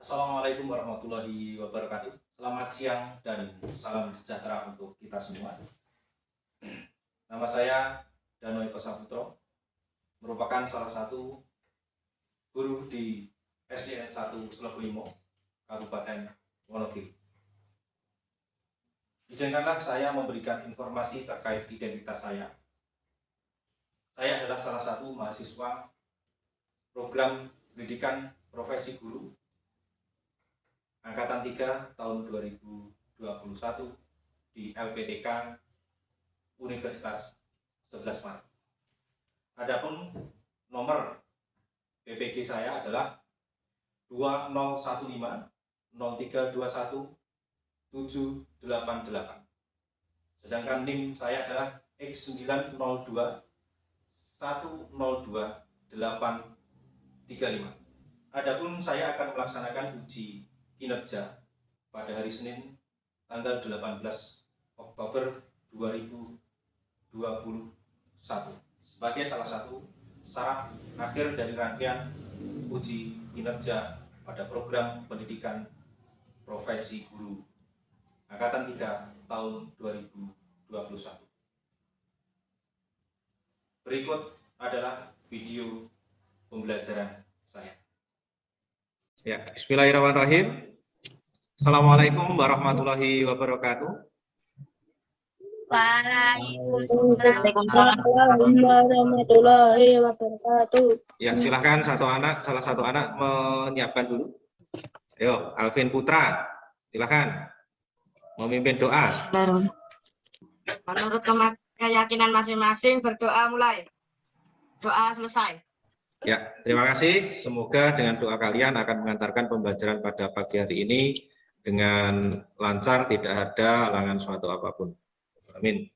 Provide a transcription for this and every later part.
Assalamualaikum warahmatullahi wabarakatuh. Selamat siang dan salam sejahtera untuk kita semua. Nama saya Dano Eko Saputro, merupakan salah satu guru di SDN 1 Selogolimo, Kabupaten Wonogiri. Izinkanlah saya memberikan informasi terkait identitas saya. Saya adalah salah satu mahasiswa program pendidikan profesi guru Angkatan 3 tahun 2021 di LPTK Universitas 11 Maret. Adapun nomor PPG saya adalah 2015 0321 788. Sedangkan NIM saya adalah X902 102 835. Adapun saya akan melaksanakan uji kinerja pada hari Senin tanggal 18 Oktober 2021 sebagai salah satu syarat akhir dari rangkaian uji kinerja pada program pendidikan profesi guru Angkatan 3 tahun 2021. Berikut adalah video pembelajaran saya. Ya, bismillahirrahmanirrahim. Assalamualaikum warahmatullahi wabarakatuh. Waalaikumsalam warahmatullahi wabarakatuh. Ya, silahkan salah satu anak menyiapkan dulu. Ayo, Alvin Putra, silahkan memimpin doa. Menurut keyakinan masing-masing, berdoa mulai. Doa selesai. Ya, terima kasih. Semoga dengan doa kalian akan mengantarkan pembelajaran pada pagi hari ini dengan lancar, tidak ada halangan suatu apapun. Amin.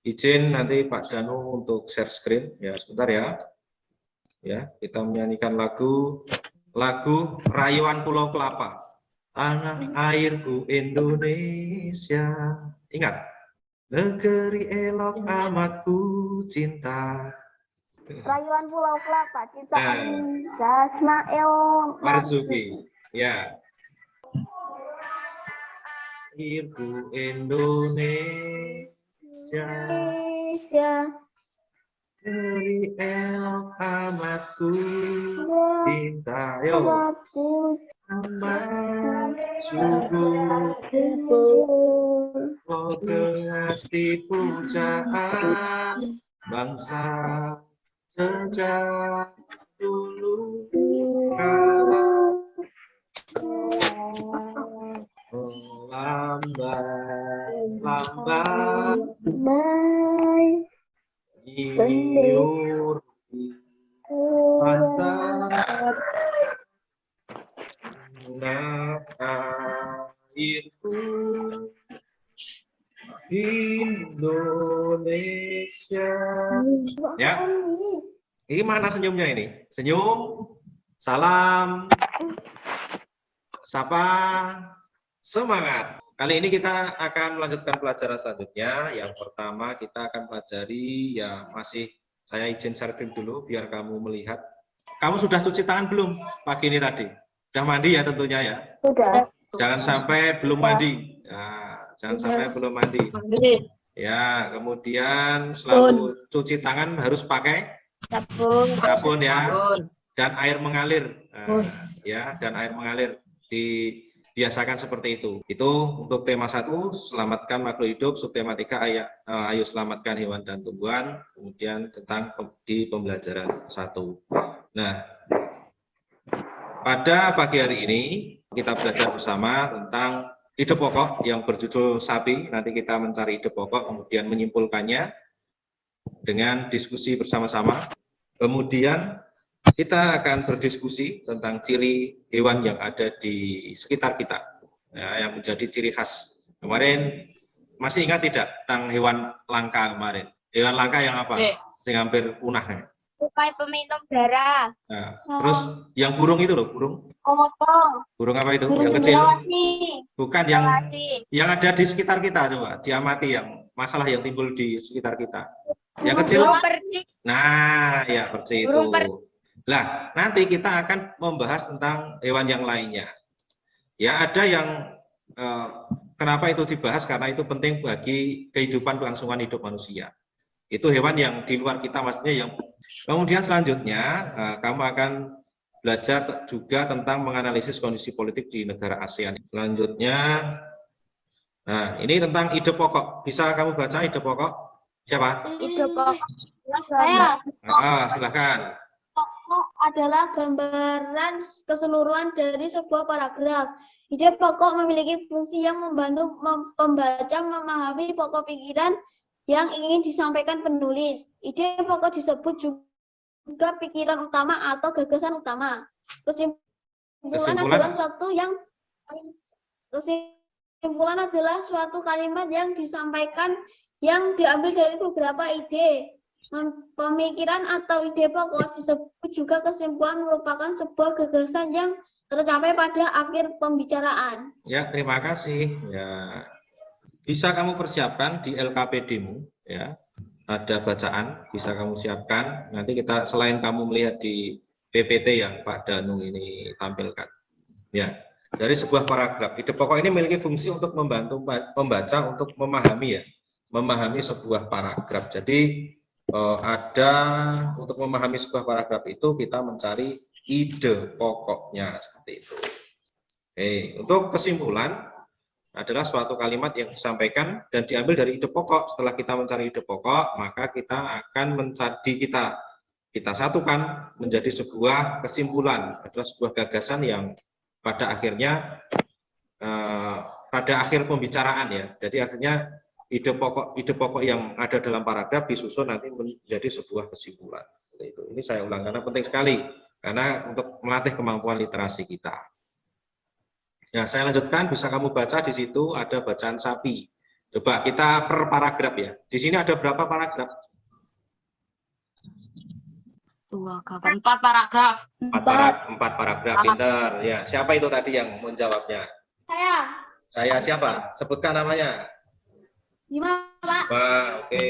Izin nanti Pak Danu untuk share screen. Ya, sebentar ya. Ya, kita menyanyikan lagu Rayuan Pulau Kelapa. Tanah airku Indonesia. Ingat, negeri elok amat ku cinta. Rayuan Pulau Kelapa, ciptaan Ismail Marzuki. Ya. Airku Indonesia. Negeri elok amat ku cinta. Yo. Amat subur, ke hati pujaan bangsa sejak dulu kala. Lambai iur mantap airku Indonesia. Ya, ini mana senyumnya ini? Senyum, salam, sapa, semangat. Kali ini kita akan melanjutkan pelajaran selanjutnya. Yang pertama kita akan pelajari, ya masih saya izin share screen dulu biar kamu melihat. Kamu sudah cuci tangan belum pagi ini tadi? Sudah mandi ya tentunya ya? Sudah. Jangan sampai belum mandi. Nah, jangan sampai belum mandi. Ya, kemudian selalu cuci tangan harus pakai sabun ya, dan air mengalir. Nah, ya, dan air mengalir. Dibiasakan seperti itu. Itu untuk tema 1, selamatkan makhluk hidup. Subtema 3, ayo selamatkan hewan dan tumbuhan. Kemudian tentang di pembelajaran 1. Nah, pada pagi hari ini kita belajar bersama tentang ide pokok yang berjudul sapi. Nanti kita mencari ide pokok, kemudian menyimpulkannya dengan diskusi bersama-sama. Kemudian kita akan berdiskusi tentang ciri hewan yang ada di sekitar kita, ya, yang menjadi ciri khas. Kemarin masih ingat tidak tentang hewan langka kemarin? Hewan langka yang apa? Yang hampir punah. Ya? Tupai peminum darah. Nah, terus yang burung itu loh, burung. Burung apa itu? Burung yang kecil? Bukan yang ada di sekitar kita, coba diamati yang masalah yang timbul di sekitar kita. Yang kecil? Nah, ya perci itu. Nah, nanti kita akan membahas tentang hewan yang lainnya. Ya, ada yang kenapa itu dibahas, karena itu penting bagi kehidupan kelangsungan hidup manusia. Itu hewan yang di luar kita, maksudnya yang kemudian selanjutnya kamu akan belajar juga tentang menganalisis kondisi politik di negara ASEAN. Selanjutnya, nah ini tentang ide pokok. Bisa kamu baca ide pokok? Siapa? Ide pokok saya Silakan. pokok adalah gambaran keseluruhan dari sebuah paragraf. Ide pokok memiliki fungsi yang membantu pembaca memahami pokok pikiran yang ingin disampaikan penulis. Ide pokok disebut juga pikiran utama atau gagasan utama. Kesimpulan adalah suatu kalimat yang disampaikan yang diambil dari beberapa ide. Pemikiran atau ide pokok disebut juga kesimpulan merupakan sebuah gagasan yang tercapai pada akhir pembicaraan. Ya, terima kasih. Ya, bisa kamu persiapkan di LKPD-mu, ya. Ada bacaan, bisa kamu siapkan. Nanti kita selain kamu melihat di PPT yang Pak Danu ini tampilkan. Ya, dari sebuah paragraf. Ide pokok ini memiliki fungsi untuk membantu pembaca untuk memahami, ya, memahami sebuah paragraf. Jadi ada untuk memahami sebuah paragraf itu kita mencari ide pokoknya seperti itu. Oke, untuk kesimpulan adalah suatu kalimat yang disampaikan dan diambil dari ide pokok. Setelah kita mencari ide pokok, maka kita akan mencari kita satukan menjadi sebuah kesimpulan, adalah sebuah gagasan yang pada akhirnya pada akhir pembicaraan, ya. Jadi artinya ide pokok yang ada dalam paragraf disusun nanti menjadi sebuah kesimpulan. Itu. Ini saya ulang karena penting sekali, karena untuk melatih kemampuan literasi kita. Ya, saya lanjutkan, bisa kamu baca di situ ada bacaan sapi. Coba kita per paragraf, ya. Di sini ada berapa paragraf? 4 paragraf. 4 paragraf, pinter. Ya, siapa itu tadi yang menjawabnya? Saya siapa? Sebutkan namanya. Gimana, Pak? Oke.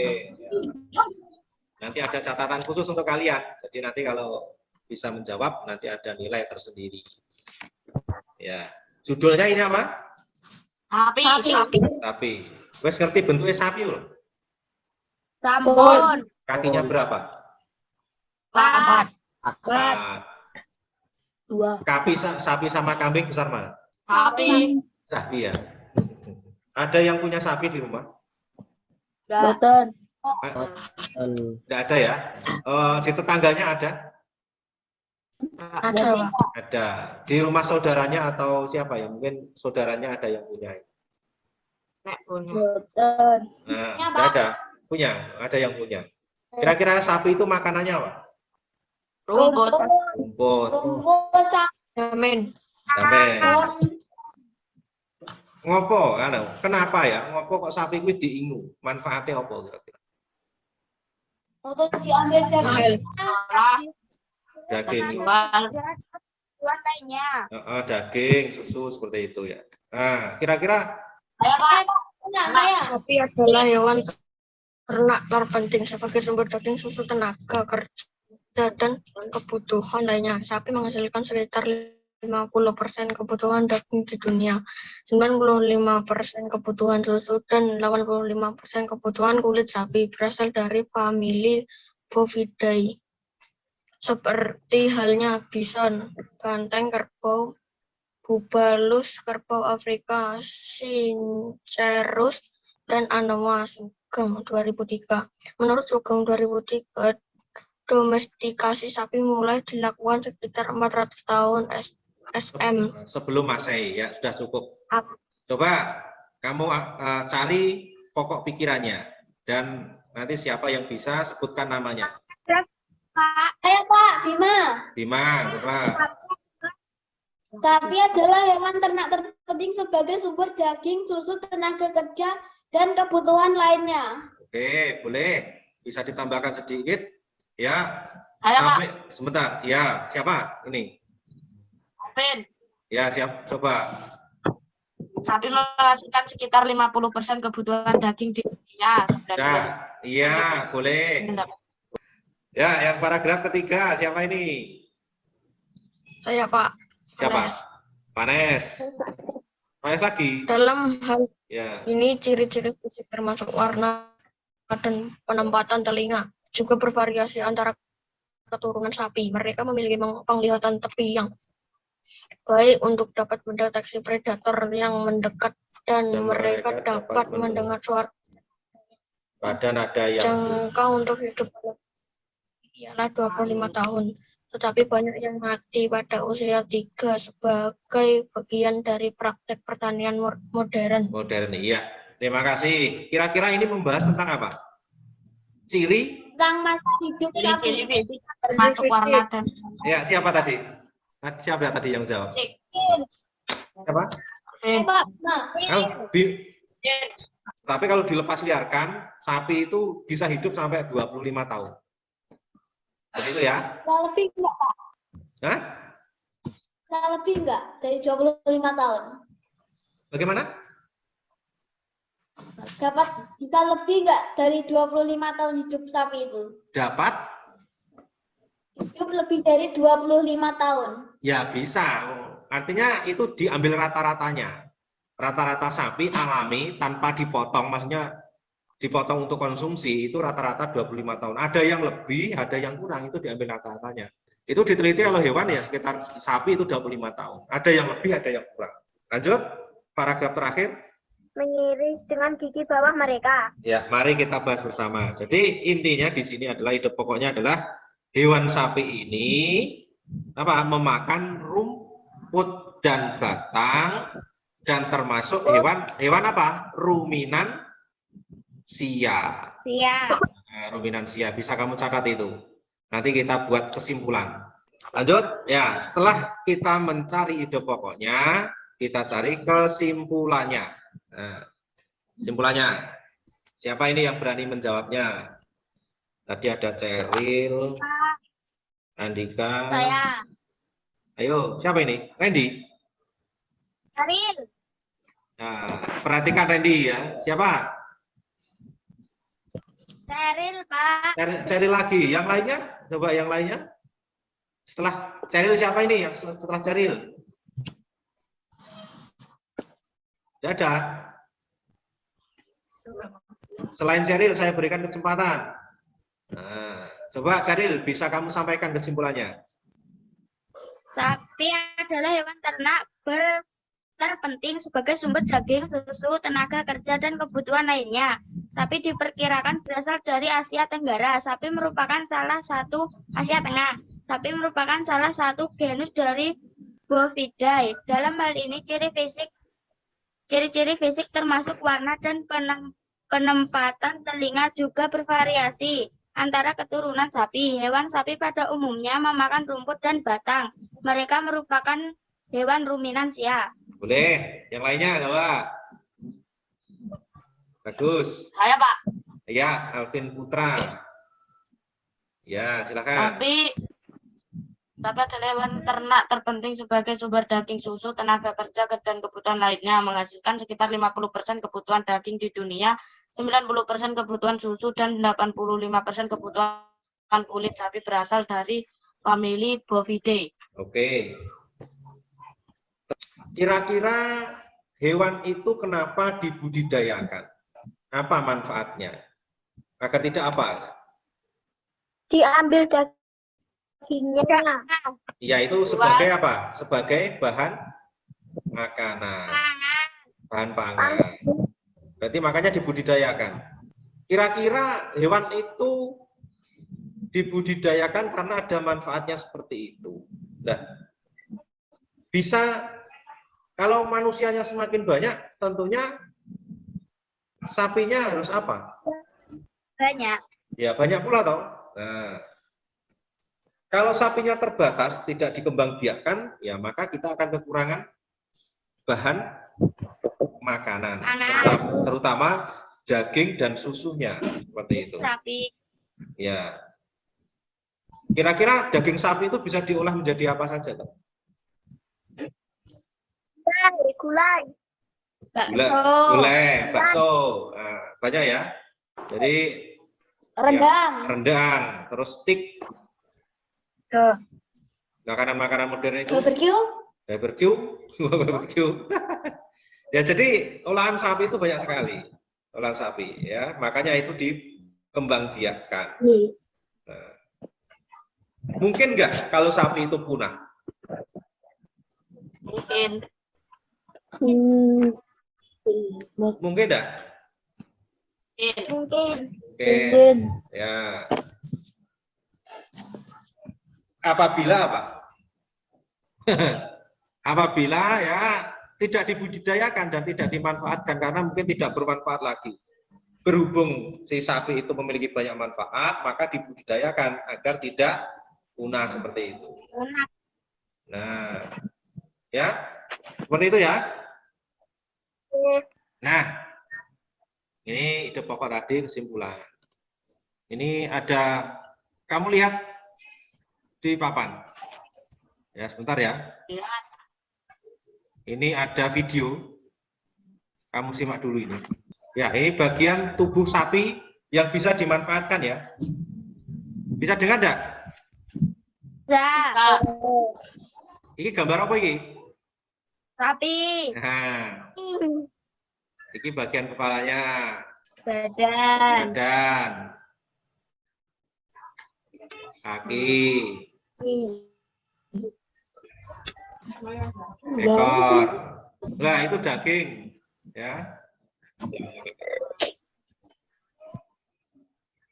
Nanti ada catatan khusus untuk kalian. Jadi nanti kalau bisa menjawab, nanti ada nilai tersendiri. Ya. Judulnya ini apa? Sapi. Wes ngerti bentuknya sapi loh. Sabun. Kakinya berapa? 4. 2. Sapi sama kambing besar mana? Sapi. Sapi, ya. Ada yang punya sapi di rumah? Betul. Tidak ada, ya. Di tetangganya ada? Ada. Di rumah saudaranya atau siapa ya? Mungkin saudaranya ada yang punya. Betul. Nah, tidak ada. Punya, ada yang punya. Kira-kira sapi itu makanannya apa? Rumput. Rumput. Jamin. Ngopo? Kenapa ya? Ngopo kok sapi kuwi diingu? Manfaatnya apa kira-kira? Untuk diambil dari Daging. tuan lainnya. Daging, susu seperti itu, ya. Nah, kira-kira sapi adalah hewan ternak terpenting sebagai sumber daging, susu, tenaga kerja, dan kebutuhan lainnya. Sapi menghasilkan sekitar 50% kebutuhan daging di dunia, 95% kebutuhan susu, dan 85% kebutuhan kulit sapi berasal dari famili Bovidae. Seperti halnya bison, banteng, kerbau, bubulus, kerbau Afrika, Sincerus, dan Anoa. Sugeng 2003. Menurut Sugeng 2003, domestikasi sapi mulai dilakukan sekitar 400 tahun SM. Sebelum Masehi, ya, sudah cukup. Coba kamu cari pokok pikirannya dan nanti siapa yang bisa sebutkan namanya. Pak, Bima, coba. Sapi adalah hewan ternak terpenting sebagai sumber daging, susu, tenaga kerja, dan kebutuhan lainnya. Oke, boleh. Bisa ditambahkan sedikit, ya. Sebentar, ya. Siapa ini? Ya, siap. Coba. Sapi menghasilkan sekitar 50% kebutuhan daging di dunia. Iya, boleh. Ya, yang paragraf ketiga, siapa ini? Saya, Pak. Siapa? Panes. Panes lagi. Dalam hal Ya. ini ciri-ciri fisik termasuk warna dan penempatan telinga juga bervariasi antara keturunan sapi. Mereka memiliki penglihatan tepi yang baik untuk dapat mendeteksi predator yang mendekat dan mereka dapat mendengar suara Pada nada yang jangka untuk hidup ialah 25 tahun. Tetapi banyak yang mati pada usia 3 sebagai bagian dari praktek pertanian modern. modern. Iya. Terima kasih. Kira-kira ini membahas tentang apa? Ciri? Tentang masa hidup sapi. Ciri-ciri fisik termasuk warna dan Ya, siapa tadi? Siapa tadi yang jawab? Siapa? Pak, nah, Kalau tapi kalau dilepas liarkan, sapi itu bisa hidup sampai 25 tahun. Begitu ya? lebih enggak, Pak? Hah? Lebih enggak dari 25 tahun? Bagaimana? Dapat bisa lebih enggak dari 25 tahun hidup sapi itu? Dapat? Hidup lebih dari 25 tahun. Ya bisa. Artinya itu diambil rata-ratanya. Rata-rata sapi alami tanpa dipotong, maksudnya dipotong untuk konsumsi itu rata-rata 25 tahun. Ada yang lebih, ada yang kurang, itu diambil rata-ratanya. Itu diteliti oleh hewan ya sekitar sapi itu 25 tahun. Ada yang lebih, ada yang kurang. Lanjut, paragraf terakhir. Mengiris dengan gigi bawah mereka. Ya, mari kita bahas bersama. Jadi intinya di sini adalah ide pokoknya adalah hewan sapi ini apa? Memakan rumput dan batang dan termasuk hewan apa? Ruminan sia. Nah, ruminan sia bisa kamu catat itu. Nanti kita buat kesimpulan. Lanjut ya. Setelah kita mencari ide pokoknya, kita cari kesimpulannya. Nah, kesimpulannya. Siapa ini yang berani menjawabnya? Tadi ada Ceril, Andika. Saya. Ayo, siapa ini? Randy. Aril. Nah, perhatikan Randy ya. Siapa? Ceril, Pak. Ceril lagi. Yang lainnya? Coba yang lainnya. Setelah Ceril siapa ini? Yang setelah Ceril? Tidak ada. Selain Ceril, saya berikan kesempatan. Nah, coba Ceril, bisa kamu sampaikan kesimpulannya. sapi adalah hewan ternak terpenting sebagai sumber daging, susu, tenaga kerja, dan kebutuhan lainnya. Sapi diperkirakan berasal dari Asia Tenggara. Sapi merupakan salah satu Asia Tengah. Sapi merupakan salah satu genus dari Bovidae. Dalam hal ini ciri-ciri fisik termasuk warna dan penempatan telinga juga bervariasi antara keturunan sapi. Hewan sapi pada umumnya memakan rumput dan batang. Mereka merupakan hewan ruminansia. Boleh. Yang lainnya coba. Bagus. Saya, Pak. Ya, Alvin Putra. Ya, silakan. Sapi adalah hewan ternak terpenting sebagai sumber daging, susu, tenaga kerja, dan kebutuhan lainnya. Menghasilkan sekitar 50% kebutuhan daging di dunia, 90% kebutuhan susu, dan 85% kebutuhan kulit. Sapi berasal dari famili Bovidae. Oke. Kira-kira hewan itu kenapa dibudidayakan? Apa manfaatnya? Agar tidak apa? Diambil dagingnya. Ya, itu sebagai apa? Sebagai bahan makanan. Bahan pangan. Berarti makanya dibudidayakan. Kira-kira hewan itu dibudidayakan karena ada manfaatnya seperti itu. Nah, bisa kalau manusianya semakin banyak, tentunya sapinya harus apa? Banyak. Ya, banyak pula toh. Nah, kalau sapinya terbatas, tidak dikembangbiakkan, ya maka kita akan kekurangan bahan makanan, terutama daging dan susunya, seperti itu. Sapi. Ya. Kira-kira daging sapi itu bisa diolah menjadi apa saja toh? Gulai. Bakso. Nah, banyak ya. Jadi Rendang. ya, rendang, terus stik. Makanan-makanan modern itu. Barbecue. Barbecue, barbecue. Ya, jadi olahan sapi itu banyak sekali. Olahan sapi, ya. Makanya itu dikembangbiakkan. Nah, mungkin nggak kalau sapi itu punah? Mungkin. Mungkin enggak? Mungkin. Mungkin. Ya. Apabila apa? Apabila ya tidak dibudidayakan dan tidak dimanfaatkan karena mungkin tidak bermanfaat lagi. Berhubung si sapi itu memiliki banyak manfaat, maka dibudidayakan agar tidak punah seperti itu. Nah, ya, seperti itu ya. Nah, ini ide pokok tadi, kesimpulan. Ini ada, kamu lihat di papan. Ya, sebentar ya. Ini ada video. Kamu simak dulu ini. Ya, ini bagian tubuh sapi yang bisa dimanfaatkan ya. Bisa dengar enggak? Bisa. Ini gambar apa ini? Sapi. Nah, ini bagian kepalanya. Badan. Badan. Kaki. Ekor. Nah, itu daging. Ya.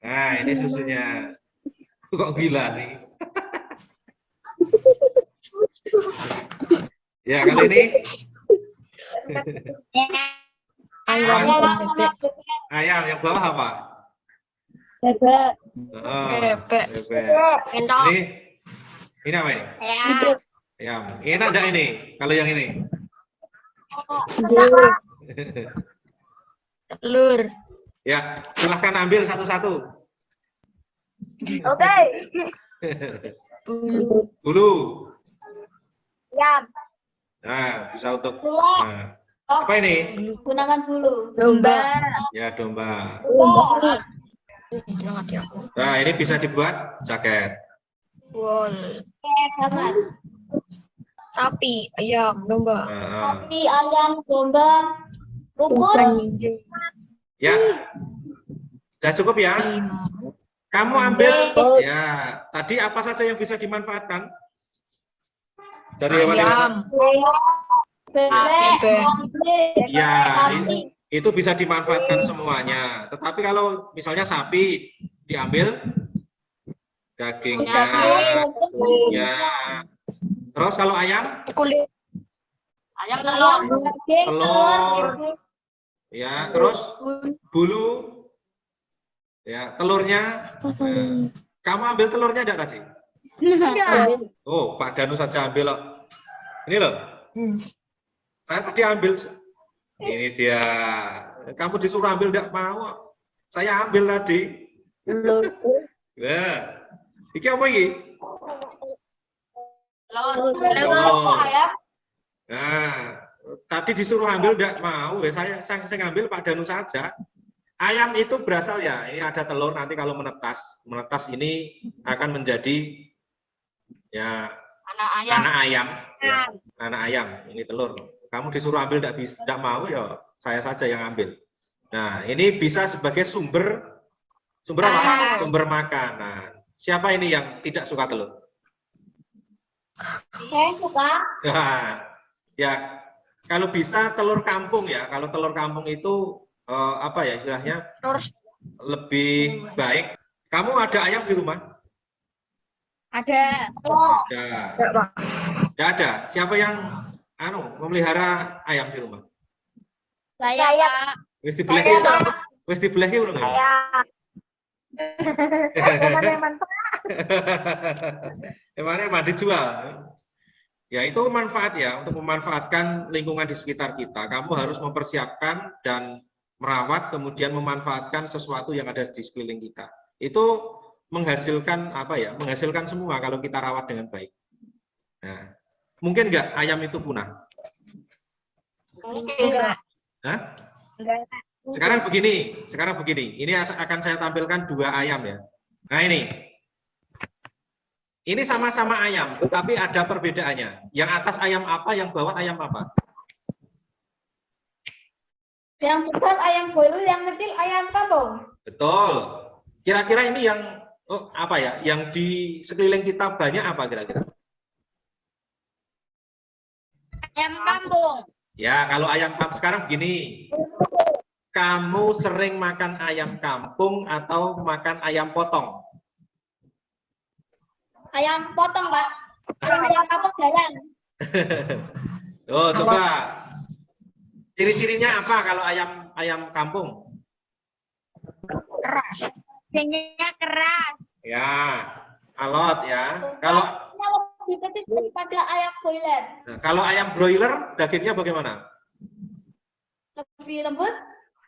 Nah, ini susunya. Kok gila nih? Ya, kali ini Ayam, bebek, ayam yang bawah apa? Bebek. Oh, bebek, bebek. entok, Ini apa ini? Ya. Ayam. Enak enggak ini? Kalau yang ini? telur, Ya, silahkan ambil satu-satu. Oke. bulu, Bulu. Ayam. Nah, bisa untuk. Nah, apa ini? Gunakan bulu. domba. Ya, domba. Banget ya. Nah, ini bisa dibuat jaket. Wol, sapi, ayam, domba. Nah, Sapi, ayam, domba, rumput. Anjing, ya, sudah cukup ya. Kamu ambil. Ya, tadi apa saja yang bisa dimanfaatkan dari hewan-hewan? ayam, Bebek. bebek, Ya, itu bisa dimanfaatkan semuanya. Tetapi kalau misalnya sapi diambil dagingnya, ya. Terus kalau ayam, kulit, Ayam telur. telur, ya. Terus bulu, ya. Telurnya, nah. Kamu ambil telurnya enggak tadi? Oh, Pak Danu saja ambil loh. Ini loh. Saya tadi ambil. Ini dia. Kamu disuruh ambil enggak mau. Saya ambil tadi. Nah, iki apa iki? Telur. Nah, tadi disuruh ambil enggak mau. Saya ngambil Pak Danu saja. Ayam itu berasal ya, ini ada telur nanti kalau menetas. Menetas ini akan menjadi ya anak ayam. Ya, anak ayam, ini telur. Kamu disuruh ambil enggak mau ya, saya saja yang ambil. Nah, ini bisa sebagai sumber apa? Sumber makanan. Siapa ini yang tidak suka telur? Saya suka. Nah, ya, kalau bisa telur kampung ya. Kalau telur kampung itu apa ya istilahnya? Lebih baik. Kamu ada ayam di rumah? Ada. Ada. Tidak ada. Siapa yang memelihara ayam di rumah? Saya. Wis dibeli. Wis dibeli urung ya? Saya. Emangnya dijual? Ya itu manfaat ya, untuk memanfaatkan lingkungan di sekitar kita. Kamu harus mempersiapkan dan merawat, kemudian memanfaatkan sesuatu yang ada di sekeliling kita. Itu menghasilkan apa ya? Menghasilkan semua kalau kita rawat dengan baik. Nah, mungkin enggak ayam itu punah? Enggak. Hah? Enggak. Sekarang begini. Ini akan saya tampilkan dua ayam ya. Nah ini. Ini sama-sama ayam, tetapi ada perbedaannya. Yang atas ayam apa, yang bawah ayam apa? Yang besar ayam boiler, yang kecil ayam kampung. Betul. Kira-kira ini yang apa ya? Yang di sekeliling kita banyak apa kira-kira? Ayam kampung. Ya, kalau ayam kampung sekarang gini. Kamu sering makan ayam kampung atau makan ayam potong? Ayam potong, Pak. Ayam kampung jalan. Oh, coba. Ciri-cirinya apa kalau ayam kampung? Keras. Dagingnya keras. Ya, alot ya. Kalau Lebih kecil daripada ayam boiler. kalau ayam broiler dagingnya bagaimana? Lebih lembut.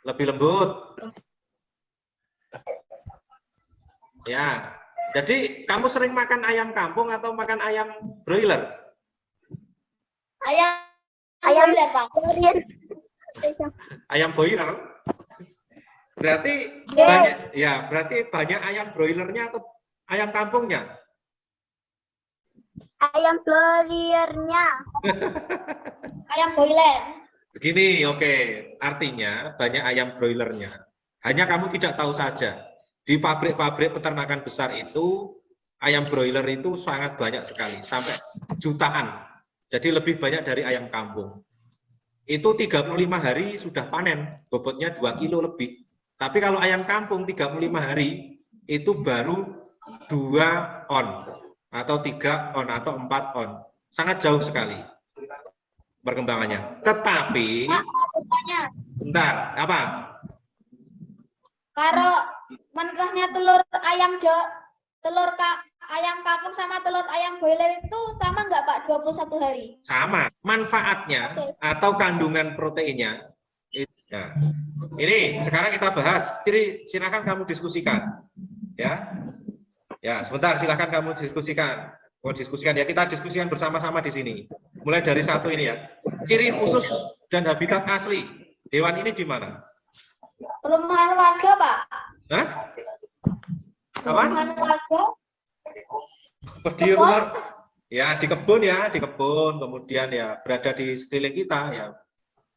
Lebih lembut. Ya. Jadi kamu sering makan ayam kampung atau makan ayam broiler? Ayam boiler, Pak. Ayam broiler. Berarti Ya. banyak ya, berarti banyak ayam broilernya atau ayam kampungnya? Ayam broilernya. Ayam boiler. Begini, oke. Artinya banyak ayam broilernya. Hanya kamu tidak tahu saja. Di pabrik-pabrik peternakan besar itu, ayam broiler itu sangat banyak sekali, sampai jutaan. Jadi lebih banyak dari ayam kampung. Itu 35 hari sudah panen, bobotnya 2 kilo lebih. Tapi kalau ayam kampung 35 hari, itu baru 2 on, atau 3 on, atau 4 on. Sangat jauh sekali perkembangannya. Tetapi, bentar, apa? Kalau menikahnya ayam kampung sama telur ayam boiler itu sama nggak, Pak? 21 hari. Sama. Manfaatnya atau kandungan proteinnya. Nah, ini sekarang kita bahas. Jadi silakan kamu diskusikan. Ya. Ya, sebentar silakan kamu diskusikan. Mau diskusikan ya, kita diskusikan bersama-sama di sini. Mulai dari satu ini ya. Ciri khusus dan habitat asli hewan ini di mana? Perumahan warga, Pak. Hah? Apa? Perumahan warga. Di rumah, ya di kebun, kemudian ya berada di sekeliling kita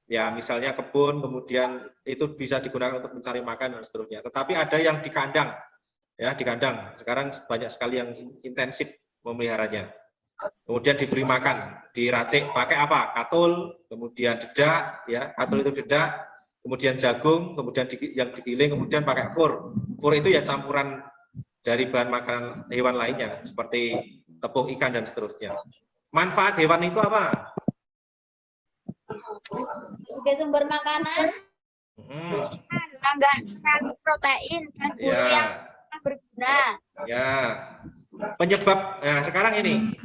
ya misalnya kebun, kemudian itu bisa digunakan untuk mencari makan dan seterusnya. Tetapi ada yang di kandang, ya di kandang. Sekarang banyak sekali yang intensif memeliharanya. Kemudian diberi makan, diracik pakai apa? Katul, kemudian dedak, ya katul itu dedak, kemudian jagung, kemudian yang digiling, kemudian pakai fur. Fur itu ya campuran dari bahan makanan hewan lainnya seperti tepung ikan dan seterusnya. Manfaat hewan itu apa? Sebagai sumber makanan. Mengandung protein dan bulu yang berguna. Ya. Penyebab. Nah, sekarang ini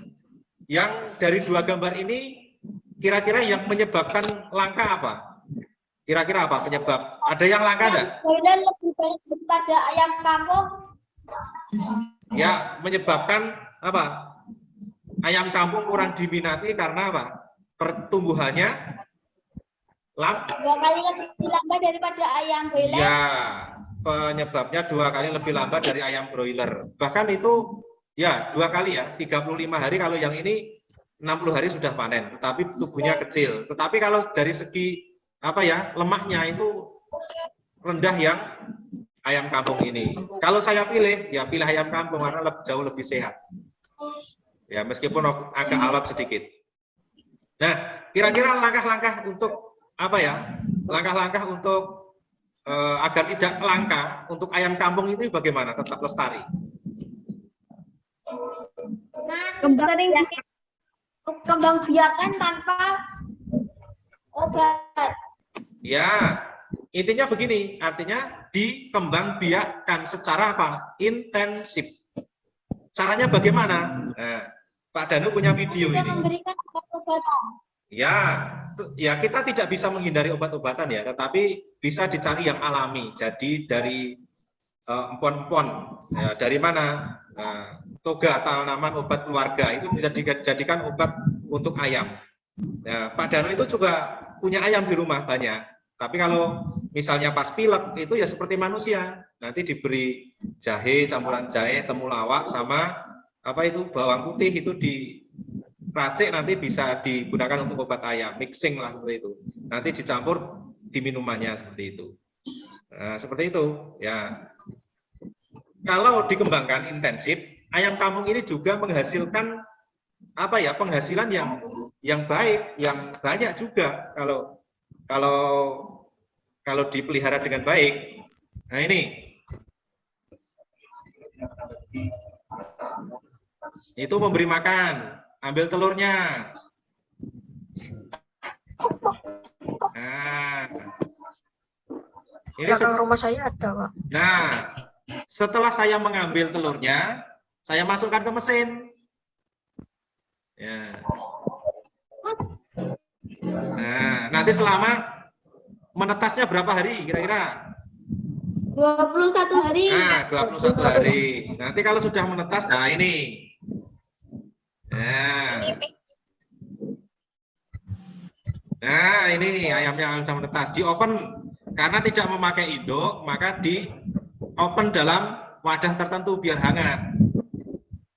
yang dari 2 gambar ini kira-kira yang menyebabkan langka apa? Kira-kira apa penyebab? Ada yang langka enggak? Boiler lebih banyak daripada ayam kampung. Ya, menyebabkan apa? Ayam kampung kurang diminati karena apa? Pertumbuhannya 2 kali lebih lambat daripada ayam boiler. ya, penyebabnya 2 kali lebih lambat dari ayam broiler. Bahkan itu ya 2 kali ya, 35 hari. Kalau yang ini 60 hari sudah panen, tetapi tubuhnya kecil. Tetapi kalau dari segi apa ya, lemaknya itu rendah yang ayam kampung ini. Kalau saya pilih, ya pilih ayam kampung karena jauh lebih sehat. Ya, meskipun agak alot sedikit. Nah, kira-kira langkah-langkah untuk apa ya? Langkah-langkah untuk agar tidak langka untuk ayam kampung itu bagaimana tetap lestari? Kembang biakan tanpa obat. Ya, intinya begini, artinya dikembangbiakkan secara apa? Intensif. Caranya bagaimana? Nah, Pak Danu punya video ini. Memberikan obat-obatan. Ya kita tidak bisa menghindari obat-obatan ya, tetapi bisa dicari yang alami. Jadi dari empon-empon, ya, dari mana? Toga tanaman obat keluarga itu bisa dijadikan obat untuk ayam. Nah, Pak Danu itu juga punya ayam di rumah banyak. Tapi kalau misalnya pas pilek itu ya seperti manusia, nanti diberi jahe, campuran jahe, temulawak sama apa itu bawang putih itu diracik nanti bisa digunakan untuk obat ayam, mixing lah seperti itu. Nanti dicampur di minumannya seperti itu. Nah, seperti itu ya. Kalau dikembangkan intensif, ayam kampung ini juga menghasilkan apa ya, penghasilan yang baik, yang banyak juga kalau dipelihara dengan baik. Nah, ini itu memberi makan, ambil telurnya. Nah, ini Belakang rumah saya ada, Pak. nah, setelah saya mengambil telurnya, saya masukkan ke mesin. Ya. Nah, nanti selama menetasnya berapa hari kira-kira? 21 hari. Nah, 21 hari. Nanti kalau sudah menetas, nah ini. Nah, ini ayamnya sudah menetas. Di oven, karena tidak memakai induk, maka di oven dalam wadah tertentu biar hangat.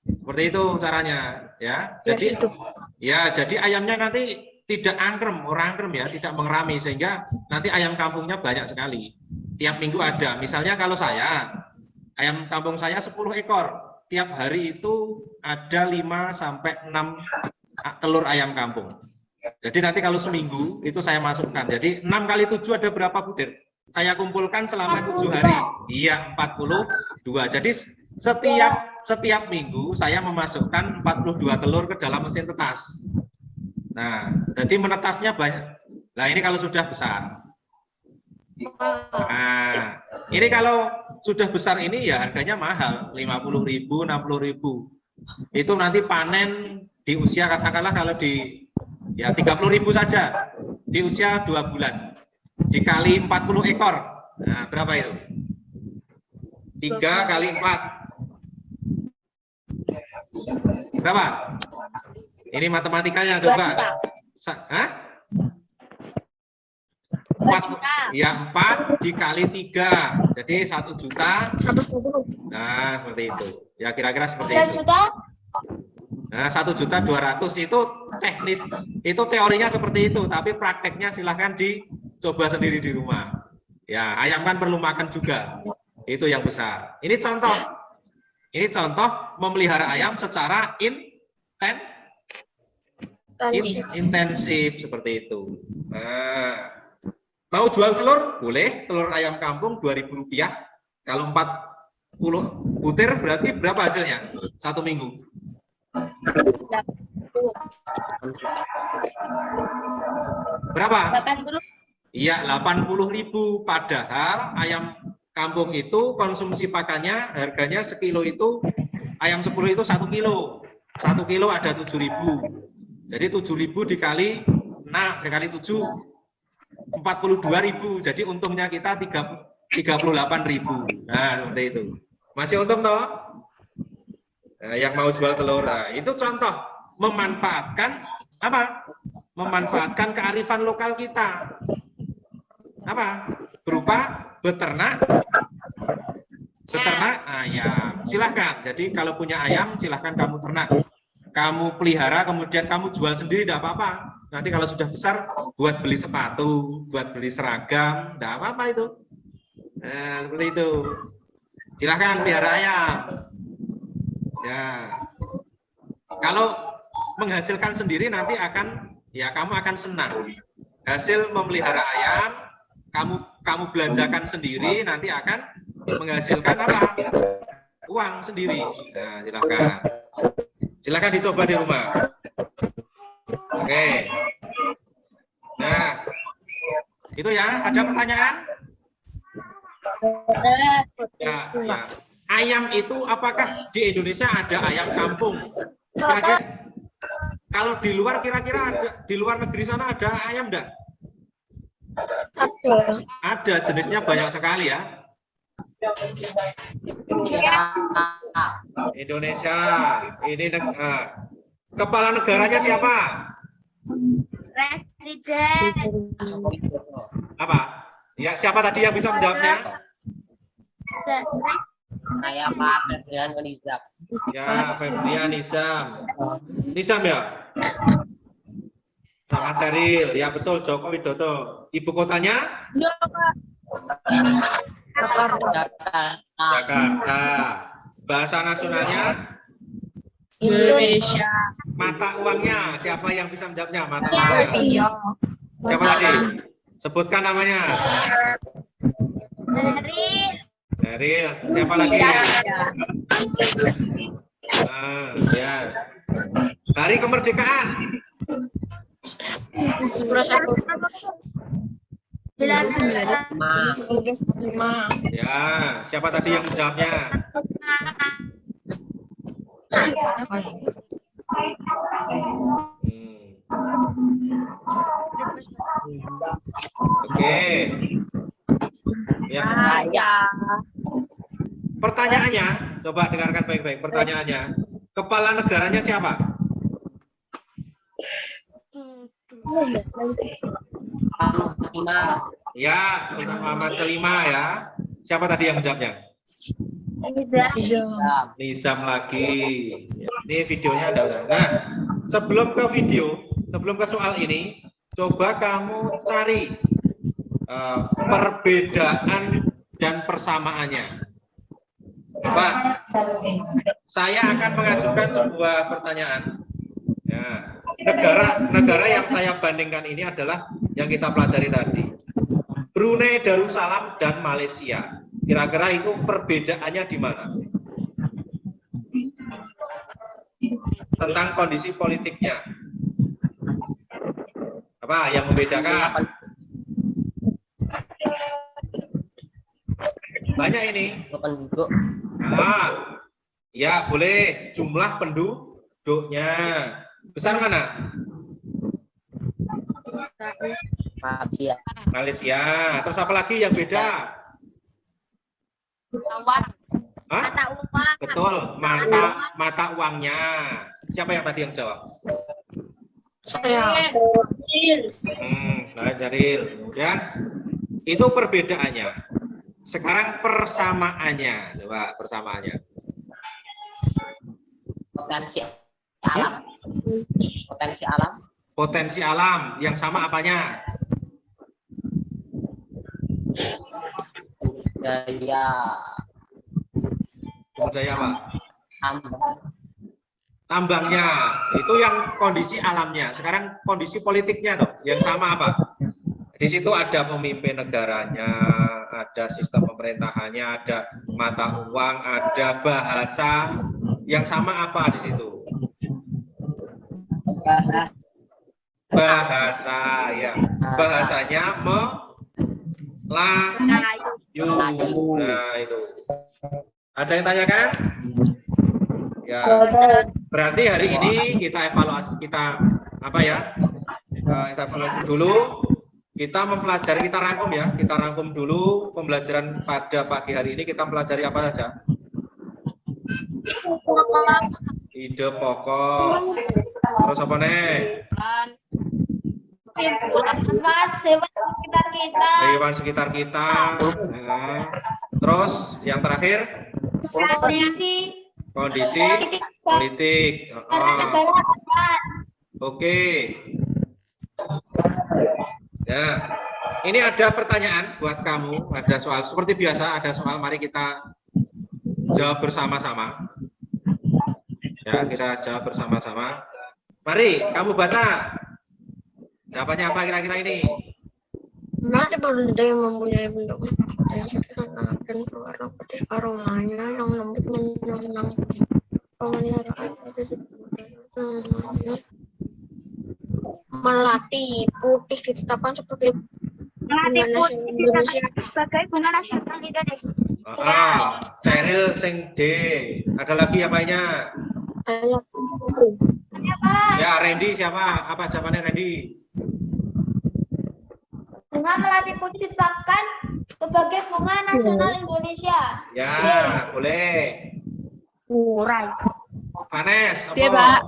Seperti itu caranya, ya. Jadi ayamnya nanti tidak angkrem, orang angkrem ya, tidak mengerami, sehingga nanti ayam kampungnya banyak sekali. Tiap minggu ada. Misalnya kalau saya, ayam kampung saya 10 ekor. Tiap hari itu ada 5 sampai 6 telur ayam kampung. Jadi nanti kalau seminggu itu saya masukkan. Jadi 6 kali 7 ada berapa butir? Saya kumpulkan selama 7 hari. Iya, 42. Jadi setiap minggu saya memasukkan 42 telur ke dalam mesin tetas. Nah, jadi menetasnya banyak. Nah, ini kalau sudah besar. Nah, ini kalau sudah besar ini ya harganya mahal, 50.000, 60.000. Itu nanti panen di usia katakanlah kalau di ya 30.000 saja di usia 2 bulan. Dikali 40 ekor. Nah, berapa itu? 3 kali 4. Berapa? Ini matematikanya coba. Hah? 4, ya 4 dikali 3, jadi 1 juta. 120. Nah, seperti itu. Ya kira-kira seperti 1 itu. juta. Nah, 1.200.000 itu teknis, itu teorinya seperti itu, tapi prakteknya silahkan dicoba sendiri di rumah. Ya, ayam kan perlu makan juga. Itu yang besar. Ini contoh memelihara ayam secara intensif seperti itu. Nah, mau jual telur? Boleh, telur ayam kampung Rp2.000. Kalau 40 butir berarti berapa hasilnya? 1 minggu. Berapa? 80. Iya, 80.000. Padahal ayam kampung itu konsumsi pakannya harganya sekilo itu, ayam 10 itu 1 kilo. 1 kilo ada 7.000. Jadi 7.000 dikali 6, dikali 7. 42.000, jadi untungnya kita 38.000. Nah, seperti itu. Masih untung toh? Nah, yang mau jual telur, nah, itu contoh memanfaatkan apa? Memanfaatkan kearifan lokal kita. Apa? Berupa beternak ayam. Silahkan. Jadi kalau punya ayam, silahkan kamu ternak. Kamu pelihara, kemudian kamu jual sendiri, tidak apa-apa. Nanti kalau sudah besar, buat beli sepatu, buat beli seragam, tidak apa-apa itu. Nah, seperti itu. Silahkan pelihara ayam. Ya. Kalau menghasilkan sendiri nanti kamu akan senang. Hasil memelihara ayam, kamu belanjakan sendiri, nanti akan menghasilkan apa? Uang sendiri. Nah, silahkan. Silahkan dicoba di rumah. Oke. Nah, itu ya. Ada pertanyaan? Ya. Ayam itu apakah di Indonesia ada ayam kampung? Kira-kira, kalau di luar kira-kira ada, di luar negeri sana ada ayam enggak? Ada, jenisnya banyak sekali ya. Indonesia, ini kepala negaranya siapa? Presiden. Apa? Ya, siapa tadi yang bisa menjawabnya? Saya Pak Febrian Onizak. Ya, Febrian, Nizam. Nizam ya? Sama Ceril. Ya betul, Joko Widodo. Ibu kotanya? Jakarta. Bahasa nasionalnya? Indonesia. Mata uangnya, siapa yang bisa menjawabnya? Mata uangnya. Siapa tadi? Sebutkan namanya. Ceril. Siapa lagi? Ya. Hari kemerdekaan. 1995. Ya, siapa tadi yang menjawabnya? Oke. Ya. Pertanyaannya, coba dengarkan baik-baik. Pertanyaannya, kepala negaranya siapa? Ya, Sultan Muhammad kelima ya. Siapa tadi yang menjawabnya? Nizam lagi. Ini videonya ada. Nah, sebelum ke video, sebelum ke soal ini, coba kamu cari perbedaan dan persamaannya. Coba, saya akan mengajukan sebuah pertanyaan. Ya, negara yang saya bandingkan ini adalah yang kita pelajari tadi. Brunei Darussalam dan Malaysia. Kira-kira itu perbedaannya di mana? Tentang kondisi politiknya. Apa yang membedakan? Banyak ini. Ya boleh. Jumlah penduduknya. Besar mana? Malaysia. Terus apa lagi yang beda? Mata uang. Betul, mata uangnya. Siapa yang tadi yang jawab? Saya. Jaril. Kemudian itu perbedaannya. Sekarang persamaannya. Coba persamaannya. Potensi alam. Potensi alam. Potensi alam yang sama apanya? Budaya apa? Tambangnya. Itu yang kondisi alamnya. Sekarang kondisi politiknya tuh. Yang sama apa? Di situ ada pemimpin negaranya, ada sistem pemerintahannya, ada mata uang, ada bahasa. Yang sama apa di situ? Bahasa ya. Bahasanya Melayu. Nah, itu. Ada yang tanyakan? Ya. Berarti hari ini kita evaluasi, kita apa ya? Kita evaluasi dulu. Kita mempelajari, kita rangkum ya. Kita rangkum dulu pembelajaran pada pagi hari ini. Kita pelajari apa saja? Ide pokok. Terus apa nih? Hewan sekitar kita. Nah. Terus yang terakhir? Kondisi politik. Oke. Ya, ini ada pertanyaan buat kamu. Ada soal seperti biasa. Ada soal. Mari kita jawab bersama-sama. Ya, kita jawab bersama-sama. Mari, kamu baca. Jawabannya apa kira-kira ini? Nanti benda yang mempunyai bentuk yang sederhana dan berwarna putih, aromanya yang lembut menyenangkan, pemeliharaan melati putih ditetapkan sebagai bunga nasional Indonesia. Sebagai bunga nasional Indonesia. Ceril sing D. Ada lagi apanya? Ya, Randy siapa? Apa jawabannya Randy? Bunga melati putih ditetapkan sebagai bunga nasional Indonesia. Ya, boleh. Urai. Vanes, apa? Iya, Pak.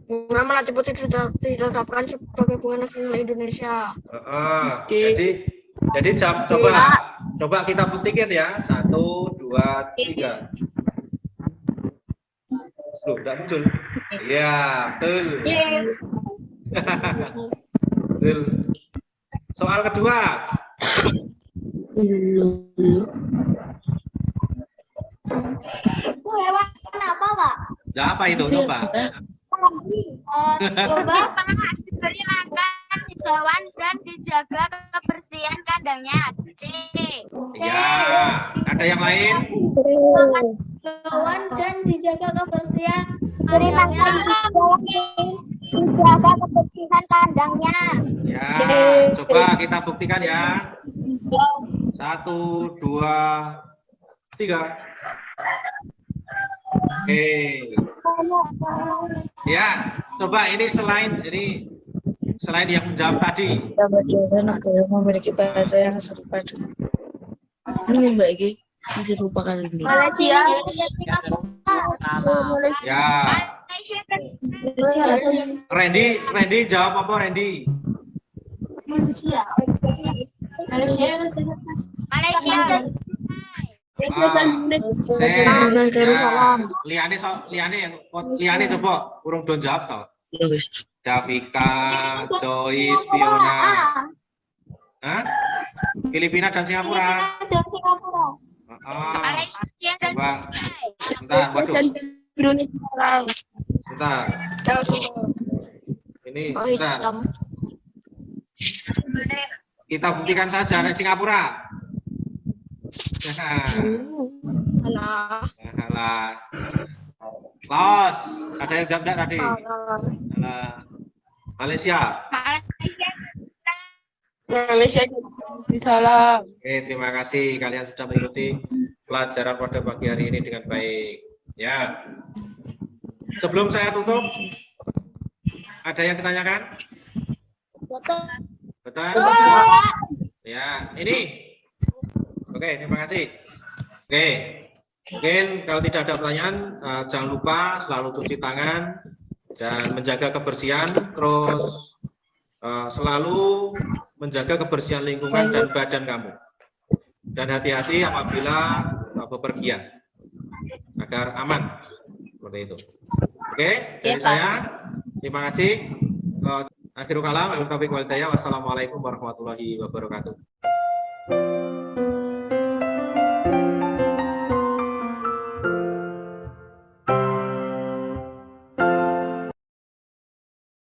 Bunga melati putih ditetapkan sebagai bunga nasional Indonesia. Jadi coba kita buktikan ya. 1, 2, 3. Loh, tidak muncul. Iya, betul. Betul. Soal kedua. Itu hewan apa, Pak? Nah, apa itu? Coba. Coba. Diberi makan hewan dan dijaga kebersihan kandangnya. C. Iya. Ada yang lain? Hewan dan dijaga kebersihan. Beri makan dijaga kebersihan kandangnya. Ya, coba kita buktikan ya. 1, 2, 3. Oke. Ya, coba ini selain yang menjawab tadi. Negara memiliki bahasa yang serupa dengan membagi dilupakan dulu. Malaysia. Ya, Randy jawab apa Randy? Malaysia. Malaysia. Liane coba urung don jawab toh. Davika, Joyce, Fiona. Hah? Filipina dan Singapura. Malaysia dan Coba. Bentar, waduh. Bentar. Ini bentar. Kita buktikan saja dari Singapura. Alah. Laos, ada yang jawab enggak tadi? Alah. Malaysia. Malaysia salah. Oke, terima kasih kalian sudah mengikuti pelajaran pada pagi hari ini dengan baik. Ya. Sebelum saya tutup, ada yang ditanyakan? Betul. Ya, ini. Oke, terima kasih. Oke, mungkin kalau tidak ada pertanyaan, jangan lupa selalu cuci tangan dan menjaga kebersihan, terus selalu menjaga kebersihan lingkungan dan badan kamu. Dan hati-hati apabila bepergian, agar aman. Seperti itu. Oke, dari saya, terima kasih. Akhirul kalam, wassalamualaikum warahmatullahi wabarakatuh.